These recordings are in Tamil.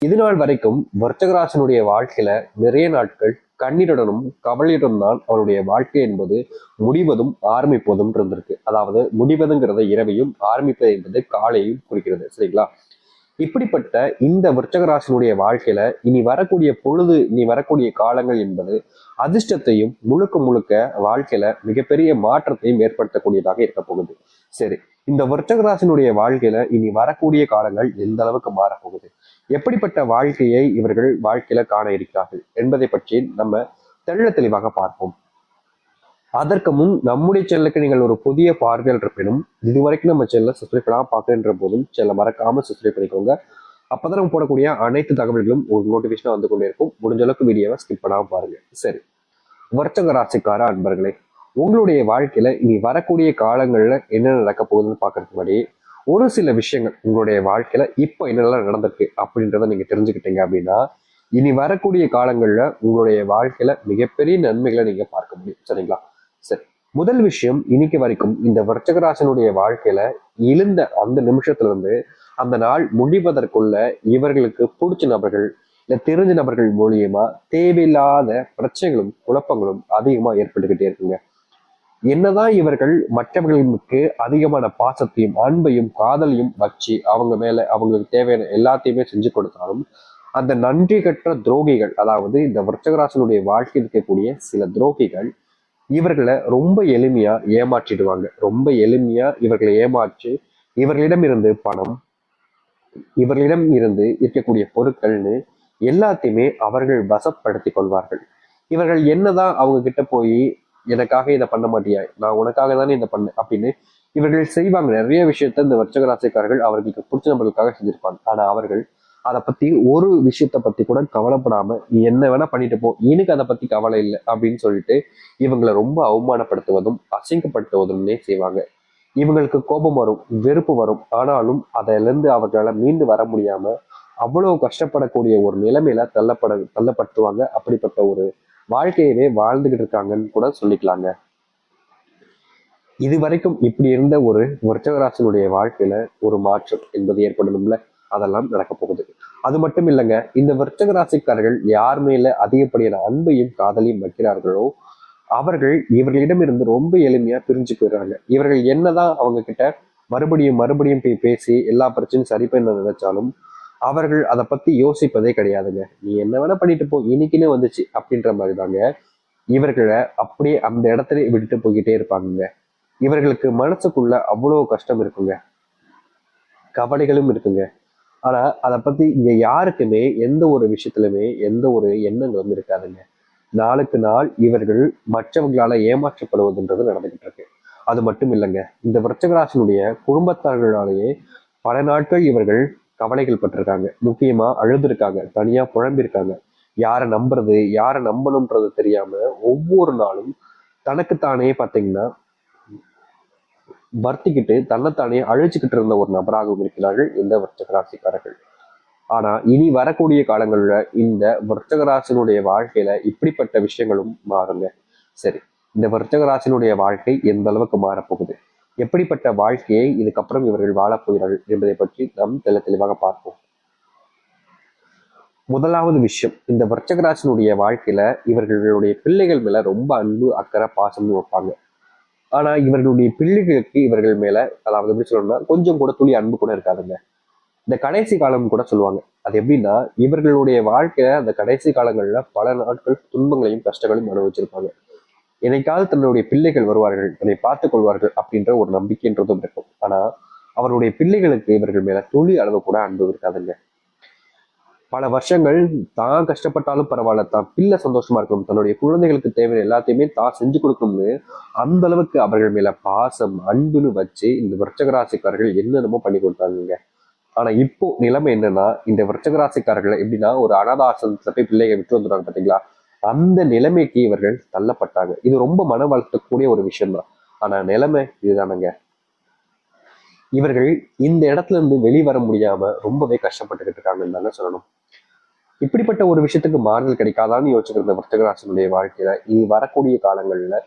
இது நாள் வரைக்கும் விருச்சிகராசினுடைய வாழ்க்கையில நிறைய நாட்கள் கண்ணீருடனும் கவலையுடன் தான் அவருடைய வாழ்க்கை என்பது முடிவதும் ஆரம்பிப்பதும் இருந்திருக்கு. அதாவது முடிவதுங்கிறத இரவையும், ஆரம்பிப்பது என்பது காலையும் குறிக்கிறது. சரிங்களா? இப்படிப்பட்ட இந்த விருச்சகராசினுடைய வாழ்க்கையில இனி வரக்கூடிய காலங்கள் என்பது அதிர்ஷ்டத்தையும் முழுக்க முழுக்க வாழ்க்கையில மிகப்பெரிய மாற்றத்தையும் ஏற்படுத்தக்கூடியதாக இருக்க போகுது. சரி, இந்த விருச்சகராசினுடைய வாழ்க்கையில இனி வரக்கூடிய காலங்கள் எந்த அளவுக்கு மாறப்போகுது, எப்படிப்பட்ட வாழ்க்கையை இவர்கள் வாழ்க்கையில காண இருக்கிறார்கள் என்பதை பற்றி நம்ம தெளிவாக பார்ப்போம். அதற்கு முன் நம்முடைய சேனலுக்கு நீங்கள் ஒரு புதிய பார்வையாளர் இருப்பினும் இதுவரைக்கும் நம்ம சேனலை சப்ஸ்கிரைப் பண்ணாம பார்க்கின்ற போதும் சேனலை மறக்காம சப்ஸ்கிரைப் பண்ணிக்கோங்க. அப்பதான் நம்ம போடக்கூடிய அனைத்து தகவல்களும் ஒரு நோட்டிபிகேஷனா வந்து கொண்டே இருக்கும். முடிஞ்ச அளவுக்கு வீடியோவை ஸ்கிப் பண்ணாம பாருங்க. சரி, விருச்சிக ராசிக்கார அன்பர்களே, உங்களுடைய வாழ்க்கையில இனி வரக்கூடிய காலங்கள்ல என்ன நடக்க போகுதுன்னு பாக்குறதுக்கு முன்னாடி ஒரு சில விஷயங்கள் உங்களுடைய வாழ்க்கையில இப்போ என்னெல்லாம் நடந்திருக்கு அப்படின்றத நீங்க தெரிஞ்சுக்கிட்டீங்க அப்படின்னா இனி வரக்கூடிய காலங்கள்ல உங்களுடைய வாழ்க்கையில மிகப்பெரிய நன்மைகளை நீங்க பார்க்க முடியும். சரிங்களா? சரி, முதல் விஷயம், இன்னைக்கு வரைக்கும் இந்த விருச்சிகராசினுடைய வாழ்க்கையில எழுந்த அந்த நிமிஷத்துல இருந்து அந்த நாள் முடிவதற்குள்ள இவர்களுக்கு பிடிச்ச நபர்கள் இல்ல தெரிஞ்ச நபர்கள் மூலியமா தேவையில்லாத பிரச்சனைகளும் குழப்பங்களும் அதிகமா ஏற்பட்டுக்கிட்டே இருக்குங்க. என்னதான் இவர்கள் மற்றவர்களுக்கு அதிகமான பாசத்தையும் அன்பையும் காதலையும் வச்சு அவங்க மேல அவங்களுக்கு தேவையான எல்லாத்தையுமே செஞ்சு கொடுத்தாலும் அந்த நன்றி கற்ற துரோகிகள், அதாவது இந்த விருச்சிகராசனுடைய வாழ்க்கையில் இருக்கக்கூடிய சில துரோகிகள் இவர்களை ரொம்ப எளிமையா ஏமாற்றிடுவாங்க. ரொம்ப எளிமையா இவர்களை ஏமாற்றி இவர்களிடம் இருந்து பணம், இவர்களிடம் இருந்து இருக்கக்கூடிய பொருட்கள்னு எல்லாத்தையுமே அவர்கள் வசப்படுத்தி கொள்வார்கள். இவர்கள் என்னதான் அவங்க கிட்ட போய் எனக்காக இதை பண்ண மாட்டியா, நான் உனக்காக தானே இதை பண்ணேன் அப்படின்னு இவர்கள் செய்வாங்க. நிறைய விஷயத்த இந்த விருச்சிகராசிக்காரர்கள் அவர்களுக்கு பிடிச்ச நபர்களுக்காக செஞ்சிருப்பாங்க. ஆனா அவர்கள் அதை பத்தி ஒரு விஷயத்த பத்தி கூட கவலைப்படாம நீ என்ன வேணா பண்ணிட்டு போ, எனக்கு அதை பத்தி கவலை இல்லை அப்படின்னு சொல்லிட்டு இவங்களை ரொம்ப அவமானப்படுத்துவதும் அசிங்கப்படுத்துவதும்னே செய்வாங்க. இவங்களுக்கு கோபம் வரும், வெறுப்பு வரும். ஆனாலும் அதிலிருந்து அவர்களால் மீண்டு வர முடியாம அவ்வளவு கஷ்டப்படக்கூடிய ஒரு நிலைமையில தள்ளப்பட்டுவாங்க. அப்படிப்பட்ட ஒரு வாழ்க்கையவே வாழ்ந்துகிட்டு இருக்காங்கன்னு கூட சொல்லிக்கலாங்க. இது வரைக்கும் இப்படி இருந்த ஒரு விருச்சிகராசினுடைய வாழ்க்கையில ஒரு மாற்றம் என்பது ஏற்படணும்ல, அதெல்லாம் நடக்க போகுது. அது மட்டும் இல்லைங்க, இந்த விருச்சிக ராசிக்காரர்கள் யார் மேல அதிகப்படியான அன்பையும் காதலையும் வைக்கிறார்களோ அவர்கள் இவர்களிடம் இருந்து ரொம்ப எளிமையா பிரிஞ்சு போயிடுறாங்க. இவர்கள் என்னதான் அவங்க கிட்ட மறுபடியும் போய் பேசி எல்லா பிரச்சனையும் சரி பண்ண நினைச்சாலும் அவர்கள் அதை பத்தி யோசிப்பதே கிடையாதுங்க. நீ என்ன வேணா பண்ணிட்டு போ, இன்னைக்குன்னு வந்துச்சு அப்படின்ற மாதிரி தாங்க இவர்களை அப்படியே அந்த இடத்துல விட்டுட்டு போய்கிட்டே இருப்பாங்க. இவர்களுக்கு மனசுக்குள்ள அவ்வளவு கஷ்டம் இருக்குங்க, கவலைகளும் இருக்குங்க. ஆனா அதை பத்தி இங்க யாருக்குமே எந்த ஒரு விஷயத்திலுமே எந்த ஒரு எண்ணங்களும் இருக்காதுங்க. நாளுக்கு நாள் இவர்கள் மற்றவங்களால ஏமாற்றப்படுவதுன்றது நடந்துகிட்டு இருக்கு. அது மட்டும் இல்லைங்க, இந்த விருச்சிகராசினுடைய குடும்பத்தார்களாலேயே பல நாட்கள் இவர்கள் கவலைகள் பட்டிருக்காங்க. முக்கியமா அழுதுருக்காங்க, தனியா புழம்பிருக்காங்க. யாரை நம்புறது யாரை நம்பணும்ன்றது தெரியாம ஒவ்வொரு நாளும் தனக்குத்தானே பார்த்தீங்கன்னா வருத்திக்கிட்டு தன்னைத்தானே அழிச்சுக்கிட்டு இருந்த ஒரு நபராகவும் இருக்கிறார்கள் இந்த விருச்சிகராசிக்காரர்கள். ஆனா இனி வரக்கூடிய காலங்கள்ல இந்த விருச்சிகராசினுடைய வாழ்க்கையில இப்படிப்பட்ட விஷயங்களும் மாறுங்க. சரி, இந்த விருச்சிகராசினுடைய வாழ்க்கை எந்த அளவுக்கு மாறப்போகுது, எப்படிப்பட்ட வாழ்க்கையை இதுக்கப்புறம் இவர்கள் வாழப்போகிறார்கள் என்பதை பற்றி நாம் தெளிவாக பார்ப்போம். முதலாவது விஷயம், இந்த விருச்சிகராசினுடைய வாழ்க்கையில இவர்களுடைய பிள்ளைகள் மேல ரொம்ப அன்பு அக்கறை பாசம்னு வைப்பாங்க. ஆனா இவர்களுடைய பிள்ளைகளுக்கு இவர்கள் மேல, அதாவது எப்படி சொல்லணும்னா கொஞ்சம் கூட துளி அன்பு கூட இருக்காதுங்க. இந்த கடைசி காலம் கூட சொல்லுவாங்க. அது எப்படின்னா இவர்களுடைய வாழ்க்கையில அந்த கடைசி காலங்கள்ல பல நாட்கள் துன்பங்களையும் கஷ்டங்களையும் அனுபவிச்சிருப்பாங்க. என்னைக்காவது தன்னுடைய பிள்ளைகள் வருவார்கள், தன்னை பார்த்துக் கொள்வார்கள் அப்படின்ற ஒரு நம்பிக்கைன்றதும் இருக்கும். ஆனா அவருடைய பிள்ளைகளுக்கு இவர்கள் மேல துளி அளவு கூட அன்பு இருக்காதுங்க. பல வருஷங்கள் தான் கஷ்டப்பட்டாலும் பரவாயில்ல, தான் பிள்ளை சந்தோஷமா இருக்கணும், தன்னுடைய குழந்தைகளுக்கு தேவையான எல்லாத்தையுமே தான் செஞ்சு கொடுக்கணும்னு அந்த அளவுக்கு அவர்கள் மேல பாசம் அன்புன்னு வச்சு இந்த விருச்சிகராசிக்காரர்கள் என்னென்னமோ பண்ணி கொடுத்தாங்க. ஆனா இப்போ நிலைமை என்னன்னா, இந்த விருச்சிகராசிக்காரர்கள் எப்படின்னா ஒரு அனாதாசிரமத்துல போய் பிள்ளைகளை விட்டு வந்துடுறாங்க பாத்தீங்களா, அந்த நிலைமைக்கு இவர்கள் தள்ளப்பட்டாங்க. இது ரொம்ப மன வளர்த்தக்கூடிய ஒரு விஷயம் தான். ஆனா நிலைமை இதுதானுங்க. இவர்கள் இந்த இடத்துல இருந்து வெளிவர முடியாம ரொம்பவே கஷ்டப்பட்டுக்கிட்டு இருக்காங்கன்னு தாங்க சொல்லணும். இப்படிப்பட்ட ஒரு விஷயத்துக்கு மாறுதல் கிடைக்காதான்னு யோசிச்சுக்கிற விருச்சிகராசினுடைய வாழ்க்கையில இனி வரக்கூடிய காலங்கள்ல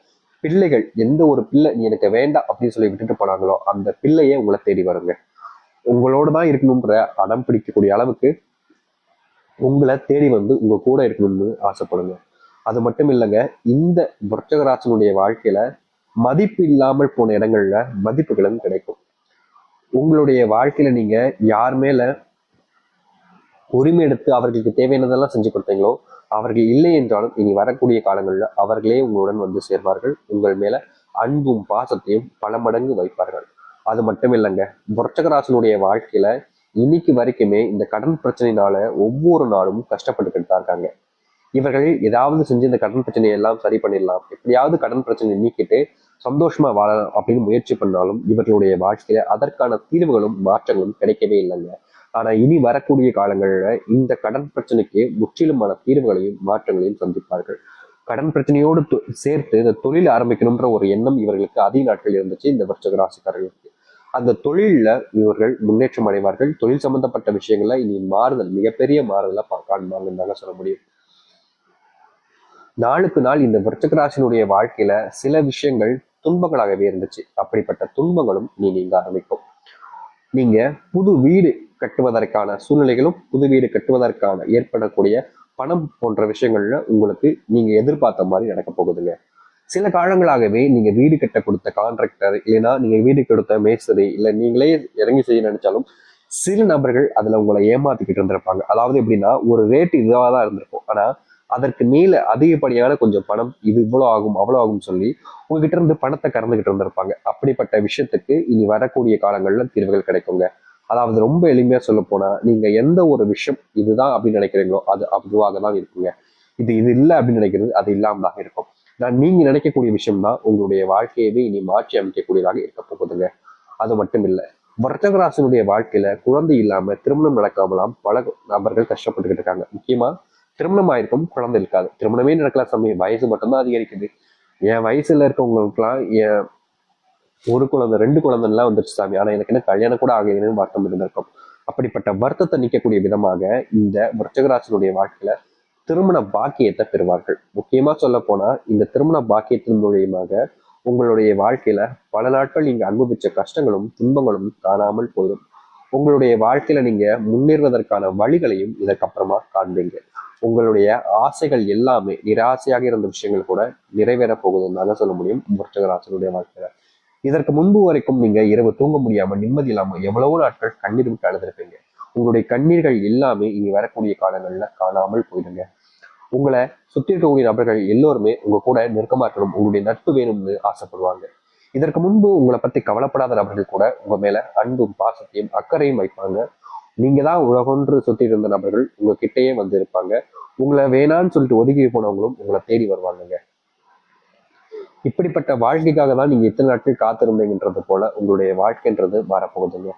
பிள்ளைகள், எந்த ஒரு பிள்ளை நீ எனக்கு வேண்டாம் அப்படின்னு சொல்லி விட்டுட்டு போனாங்களோ அந்த பிள்ளையே உங்களை தேடி வருங்க. உங்களோட தான் இருக்கணும்ன்ற அடம் பிடிக்கக்கூடிய அளவுக்கு உங்களை தேடி வந்து உங்க கூட இருக்கணும்னு ஆசைப்படுங்க. அது மட்டும் இல்லைங்க, இந்த விருச்சிக வாழ்க்கையில மதிப்பு இல்லாமல் போன இடங்கள்ல மதிப்புகளும் கிடைக்கும். உங்களுடைய வாழ்க்கையில நீங்க யார் மேல உரிமை எடுத்து அவர்களுக்கு தேவையானதெல்லாம் செஞ்சு கொடுத்தீங்களோ அவர்கள் இல்லை என்றாலும் இனி வரக்கூடிய காலங்களில் அவர்களே உங்களுடன் வந்து சேர்வார்கள். உங்கள் மேல அன்பும் பாசத்தையும் பல மடங்கு வைப்பார்கள். அது மட்டும் இல்லைங்க, விருச்சிக வாழ்க்கையில இன்னைக்கு வரைக்குமே இந்த கடன் பிரச்சனையினால ஒவ்வொரு நாளும் கஷ்டப்பட்டுக்கிட்டு தான் இருக்காங்க. இவர்கள் ஏதாவது செஞ்சு இந்த கடன் பிரச்சனையை எல்லாம் சரி பண்ணிடலாம், எப்படியாவது கடன் பிரச்சனையை நீக்கிட்டு சந்தோஷமா வாழலாம் அப்படின்னு முயற்சி பண்ணாலும் இவர்களுடைய வாழ்க்கையில அதற்கான தீர்வுகளும் மாற்றங்களும் கிடைக்கவே இல்லைங்க. ஆனா இனி வரக்கூடிய காலங்கள்ல இந்த கடன் பிரச்சனைக்கு முற்றிலுமான தீர்வுகளையும் மாற்றங்களையும் சந்திப்பார்கள். கடன் பிரச்சனையோடு சேர்த்து இந்த தொழில் ஆரம்பிக்கணும்ன்ற ஒரு எண்ணம் இவர்களுக்கு அதிக நாட்கள் இருந்துச்சு இந்த விருச்சிக ராசிக்காரர்களுக்கு. அந்த தொழில்ல இவர்கள் முன்னேற்றம் அடைவார்கள். தொழில் சம்பந்தப்பட்ட விஷயங்கள்ல இனி மாறுதல், மிகப்பெரிய மாறுதலை காண்பாங்கன்னு தாங்க சொல்ல முடியும். நாளுக்கு நாள் இந்த விருச்சிக வாழ்க்கையில சில விஷயங்கள் துன்பங்களாகவே இருந்துச்சு. அப்படிப்பட்ட துன்பங்களும் இனி நீங்க ஆரம்பிக்கும். நீங்க புது வீடு கட்டுவதற்கான சூழ்நிலைகளும் புது வீடு கட்டுவதற்கான ஏற்படக்கூடிய பணம் போன்ற விஷயங்கள்ல உங்களுக்கு நீங்க எதிர்பார்த்த மாதிரி நடக்க போகுதுங்க. சில காலங்களாகவே நீங்க வீடு கட்ட கொடுத்த கான்ட்ராக்டர், இல்லைன்னா நீங்க வீடு கொடுத்த மேஸ்திரி, இல்லை நீங்களே இறங்கி செய்ய நினைச்சாலும் சில நபர்கள் அதுல உங்களை ஏமாத்திக்கிட்டு இருந்திருப்பாங்க. அதாவது எப்படின்னா ஒரு ரேட் இதுவாக தான் இருந்திருக்கும், ஆனா அதற்கு மேல அதிகப்படியான கொஞ்சம் பணம், இது இவ்வளவு ஆகும் அவ்வளவு ஆகும் சொல்லி உங்ககிட்ட இருந்து பணத்தை கறந்துகிட்டு இருந்திருப்பாங்க. அப்படிப்பட்ட விஷயத்துக்கு இனி வரக்கூடிய காலங்கள்ல தீர்வுகள் கிடைக்குங்க. அதாவது ரொம்ப எளிமையா சொல்ல போனா, நீங்க எந்த ஒரு விஷயம் இதுதான் அப்படின்னு நினைக்கிறீங்களோ அது அதுவாக தான் இருக்குங்க. இது இல்லை அப்படின்னு நினைக்கிறது அது இல்லாம தான் இருக்கும். நீங்க நினைக்கக்கூடிய விஷயம் தான் உங்களுடைய வாழ்க்கையவே இனி மாற்றி அமைக்கக்கூடியதாக இருக்க போகுதுங்க. அது மட்டும் இல்லை, விருச்சிக வாழ்க்கையில குழந்தை இல்லாம திருமணம் நடக்காமலாம் பல நபர்கள் கஷ்டப்பட்டுக்கிட்டு இருக்காங்க. முக்கியமா திருமணம் ஆயிருக்கும், குழந்தை இருக்காது. திருமணமே நடக்கலாம் சமயம், வயசு மட்டும்தான் அதிகரிக்குது. என் வயசுல இருக்கவங்களுக்குலாம் என் ஒரு குழந்தை 2 குழந்தைலாம் வந்துருச்சு சாமி, ஆனா எனக்கு என்ன கல்யாணம் கூட ஆகலைன்னு வருத்தம் இருந்திருக்கும். அப்படிப்பட்ட வருத்தத்தை நீக்கக்கூடிய விதமாக இந்த விருச்சிக வாழ்க்கையில திருமண பாக்கியத்தை பெறுவார்கள். முக்கியமா சொல்ல போனா இந்த திருமண பாக்கியத்தின் மூலியமாக உங்களுடைய வாழ்க்கையில பல நாட்கள் நீங்க அனுபவிச்ச கஷ்டங்களும் துன்பங்களும் காணாமல் போயிடும். உங்களுடைய வாழ்க்கையில நீங்க முன்னேறுவதற்கான வழிகளையும் இதற்கப்புறமா காண்பீங்க. உங்களுடைய ஆசைகள் எல்லாமே, நிராசையாக இருந்த விஷயங்கள் கூட நிறைவேற போகுதுன்னு தாங்க சொல்ல முடியும் விருச்சிக வாழ்க்கையில. இதற்கு முன்பு வரைக்கும் நீங்க இரவு தூங்க முடியாம நிம்மதி இல்லாம எவ்வளவோ நாட்கள் கண்ணீர் விட்டு அழுதுருப்பீங்க. உங்களுடைய கண்ணீர்கள் எல்லாமே இனி வரக்கூடிய காலங்கள்ல காணாமல் போயிடுங்க. உங்களை சுத்தி இருக்கக்கூடிய நபர்கள் எல்லோருமே உங்க கூட நெருக்கமா இருக்கணும், உங்களுடைய நட்பு வேணும்னு ஆசைப்படுவாங்க. இதற்கு முன்பு உங்களை பத்தி கவலைப்படாத நபர்கள் கூட உங்க மேல அன்பும் பாசத்தையும் அக்கறையும் வைப்பாங்க. நீங்க தான் உலகொன்று சுத்திட்டு இருந்த நபர்கள் உங்க கிட்டேயே வந்து இருப்பாங்க. உங்களை வேணான்னு சொல்லிட்டு ஒதுக்கி போனவங்களும் உங்களை தேடி வருவாங்கங்க. இப்படிப்பட்ட வாழ்க்கைக்காக தான் நீங்க இத்தனை நாட்கள் காத்திருந்தீங்கன்றது போல உங்களுடைய வாழ்க்கைன்றது மாறப்போகுதுங்க.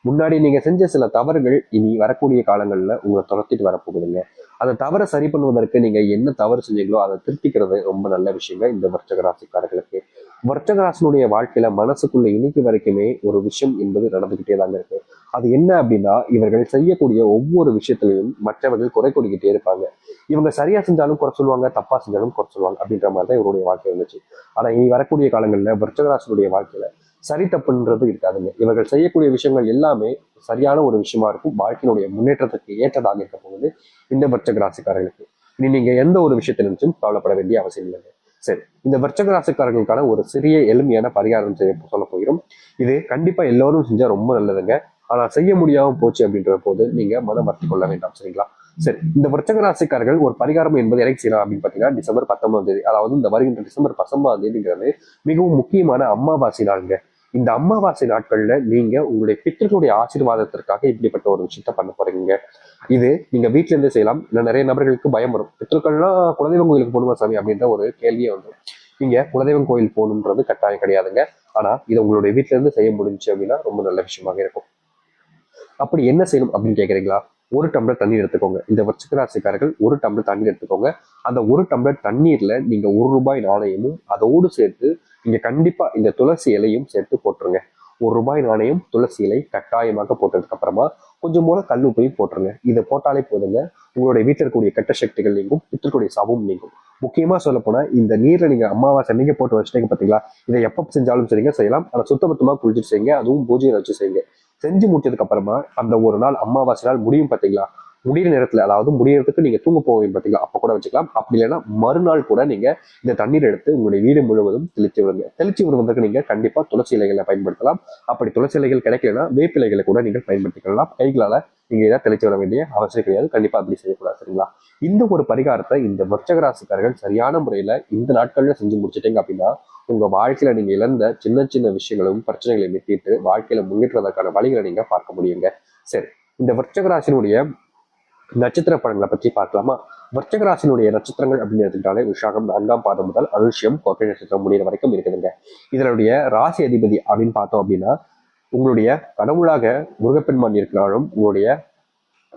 முன்னாடி நீங்க செஞ்ச சில தவறுகள் இனி வரக்கூடிய காலங்கள்ல உங்களை துரத்திட்டு வரப்போகுதுங்க. அந்த தவறை சரி பண்ணுவதற்கு நீங்க என்ன தவறு செஞ்சீங்களோ அதை திருத்திக்கிறது ரொம்ப நல்ல விஷயங்க இந்த விருச்சிக ராசிக்காரர்களுக்கு. விருச்சிக வாழ்க்கையில மனசுக்குள்ள இன்னைக்கு வரைக்குமே ஒரு விஷயம் என்பது நடந்துகிட்டே தாங்க இருக்கு. அது என்ன அப்படின்னா, இவர்கள் செய்யக்கூடிய ஒவ்வொரு விஷயத்திலையும் மற்றவர்கள் குறை கூடிக்கிட்டே இருப்பாங்க. இவங்க சரியா செஞ்சாலும் குறை சொல்லுவாங்க, தப்பா செஞ்சாலும் குறை சொல்லுவாங்க. அப்படின்ற மாதிரி தான் இவருடைய வாழ்க்கை இருந்துச்சு. ஆனா இனி வரக்கூடிய காலங்கள்ல விருச்சிக வாழ்க்கையில சரி தப்புன்றது இருக்காதுங்க. இவர்கள் செய்யக்கூடிய விஷயங்கள் எல்லாமே சரியான ஒரு விஷயமா இருக்கும். வாழ்க்கையினுடைய முன்னேற்றத்துக்கு ஏற்றதாக இருக்க போகுது இந்த விருச்சிக இனி நீங்க எந்த ஒரு விஷயத்தை நினைச்சும் கவலைப்பட வேண்டிய அவசியம் இல்லைங்க. சரி, இந்த விருச்சிக ஒரு சிறிய எளிமையான பரிகாரம் சொல்ல போகிறோம். இது கண்டிப்பா எல்லோரும் செஞ்சா ரொம்ப நல்லதுங்க. ஆனா செய்ய முடியாம போச்சு அப்படின்ற போது நீங்க மனம் வருத்தி கொள்ள வேண்டாம், சரிங்களா? சரி, இந்த விருச்சிக ஒரு பரிகாரம் என்பது எனக்கு செய்யலாம் அப்படின்னு பாத்தீங்கன்னா டிசம்பர் 19, அதாவது இந்த வருகின்ற டிசம்பர் 19 மிகவும் முக்கியமான அமாவாசை நாளுங்க. இந்த அமாவாசை நாட்கள்ல நீங்க உங்களுடைய பித்தர்களுடைய ஆசீர்வாதத்திற்காக இப்படிப்பட்ட ஒரு விஷயத்த பண்ண போறீங்க. இது நீங்க வீட்டுல இருந்தே செய்யலாம். இல்லை நிறைய நபர்களுக்கு பயம் வரும், பித்தர்கள்லாம் குலதெய்வம் கோயிலுக்கு போகணுமா சாமி அப்படின்ற ஒரு கேள்வியே வந்துடும். நீங்க குலதெய்வம் கோயில் போகணுன்றது கட்டாயம் கிடையாதுங்க. ஆனா இதை உங்களுடைய வீட்டுல இருந்து செய்ய முடிஞ்சு அப்படின்னா ரொம்ப நல்ல விஷயமாக இருக்கும். அப்படி என்ன செய்யணும் அப்படின்னு கேட்குறீங்களா? 1 டம்ளர் தண்ணீர் எடுத்துக்கோங்க. இந்த விருச்சிக 1 டம்ளர் தண்ணீர் எடுத்துக்கோங்க. அந்த 1 டம்ளர் தண்ணீர்ல நீங்க ₹1 நாணயமும் அதோடு சேர்த்து நீங்க கண்டிப்பா இந்த துளசி இலையும் சேர்த்து போட்டுருங்க. ₹1 நாணயம், துளசி இலை கட்டாயமாக போட்டதுக்கு அப்புறமா கொஞ்சம் போல கல்லுப்பையும் போட்டுருங்க. இதை போட்டாலே போதுங்க, உங்களுடைய வீட்டில் இருக்கக்கூடிய கெட்ட சக்திகள் நீங்கும், பித்தர்களுடைய சாபம் நீங்கும். முக்கியமா சொல்ல போனா இந்த நீர்ல நீங்க அமாவாசை நீங்க போட்டு வச்சுட்டீங்க பாத்தீங்களா, இதை எப்ப செஞ்சாலும் சரிங்க செய்யலாம். ஆனா சுத்தபத்தமா குளிச்சுட்டு செய்யுங்க, அதுவும் பூஜையை வச்சு செய்யுங்க. செஞ்சு முடிச்சதுக்கு அப்புறமா அந்த ஒரு நாள் அமாவாசை நாள் முடியும் பார்த்தீங்களா, முடிகிற நேரத்துல, அதாவது முடியறதுக்கு நீங்க தூங்க போவீங்க பார்த்தீங்களா, அப்ப கூட வச்சுக்கலாம். அப்படி இல்லைன்னா மறுநாள் கூட நீங்க இந்த தண்ணீர் எடுத்து உங்களுடைய வீடு முழுவதும் தெளிச்சு விடுங்க. தெளிச்சு விடுவதற்கு நீங்க கண்டிப்பா துளசி இலைகளை பயன்படுத்தலாம். அப்படி துளசி இலைகள் கிடைக்கலன்னா வேப்பிலைகளை கூட நீங்கள் பயன்படுத்திக்கலாம். கைகளால நீங்க ஏதாவது தெளிச்சு விட வேண்டிய அவசியம் கிடையாது. கண்டிப்பா அப்படி செய்யக்கூடாது. சரிங்களா? இந்த ஒரு பரிகாரத்தை இந்த விருச்சக ராசிக்காரர்கள் சரியான முறையில இந்த நாட்கள்ல செஞ்சு முடிச்சிட்டீங்க அப்படின்னா உங்க வாழ்க்கையில நீங்க இழந்த சின்ன சின்ன விஷயங்களும் பிரச்சனைகளையும் தீர்த்து வாழ்க்கையில முன்னேற்றுவதற்கான வழிகளை நீங்க பார்க்க முடியுங்க. சரி, இந்த விருச்சக ராசியினுடைய நட்சத்திர பலன்களை பற்றி பார்க்கலாமா? விருச்சக ராசியினுடைய நட்சத்திரங்கள் அப்படின்னு எடுத்துக்கிட்டாலே விஷாகம் 4ஆம் பாதம் முதல் அனுஷ்யம் கோட்டை நட்சத்திரம் முடிகிற வரைக்கும் இருக்குதுங்க. இதனுடைய ராசி அதிபதி அப்படின்னு பார்த்தோம் அப்படின்னா உங்களுடைய கடவுளாக முருகப்பெருமான் இருக்கிறாலும் உங்களுடைய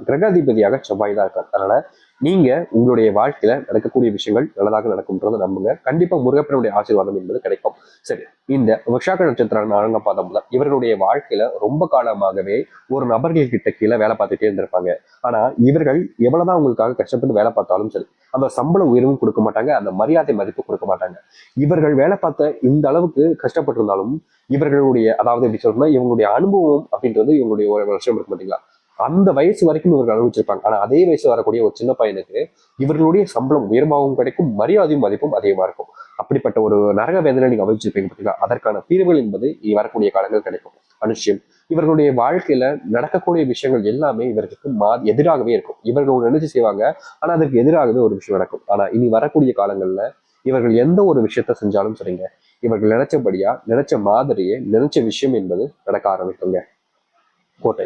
கிரகாதிபதியாக செவ்வாய் தான் இருக்கார். அதனால நீங்க உங்களுடைய வாழ்க்கையில நடக்கக்கூடிய விஷயங்கள் நல்லதாக நடக்கும்ன்றதை நம்புங்க. கண்டிப்பா முருகப்பனுடைய ஆசீர்வாதம் என்பது கிடைக்கும். சரி, இந்த விஷாக நட்சத்திரம் 4ஆம் பாதம் முதல் இவர்களுடைய வாழ்க்கையில ரொம்ப காலமாகவே ஒரு நபர்கள் கிட்ட கீழே வேலை பார்த்துட்டே இருந்திருப்பாங்க. ஆனா இவர்கள் எவ்வளவுதான் உங்களுக்காக கஷ்டப்பட்டு வேலை பார்த்தாலும் சரி, அந்த சம்பள உயர்வும் கொடுக்க மாட்டாங்க, அந்த மரியாதை மதிப்பு கொடுக்க மாட்டாங்க. இவர்கள் வேலை பார்த்த இந்த அளவுக்கு கஷ்டப்பட்டிருந்தாலும் இவர்களுடைய, அதாவது எப்படி சொல்லணும்னா இவங்களுடைய அனுபவம் அப்படின்றது இவங்களுடைய ஒரு வருஷம் இருக்கு பார்த்தீங்களா, அந்த வயசு வரைக்கும் இவர்கள் அனுபவிச்சிருப்பாங்க. ஆனா அதே வயசு வரக்கூடிய ஒரு சின்ன பையனுக்கு இவர்களுடைய சம்பளம் உயர்வாகவும் கிடைக்கும், மரியாதையும் மதிப்பும் அதிகமா இருக்கும். அப்படிப்பட்ட ஒரு நரக வேதனை நீங்க அனுபவிச்சிருப்பீங்க பார்த்தீங்களா, அதற்கான தீர்வுகள் என்பது வரக்கூடிய காலங்கள் கிடைக்கும். அனுஷ்யம் இவர்களுடைய வாழ்க்கையில நடக்கக்கூடிய விஷயங்கள் எல்லாமே இவர்களுக்கு எதிராகவே இருக்கும். இவர்கள் நினைச்சு செய்வாங்க, ஆனா அதுக்கு எதிராகவே ஒரு விஷயம் நடக்கும். ஆனா இனி வரக்கூடிய காலங்கள்ல இவர்கள் எந்த ஒரு விஷயத்த செஞ்சாலும் சரிங்க, இவர்கள் நினைச்சபடியா நினைச்ச மாதிரியே நினைச்ச விஷயம் என்பது நடக்க ஆரம்பிக்குங்க. கோட்டை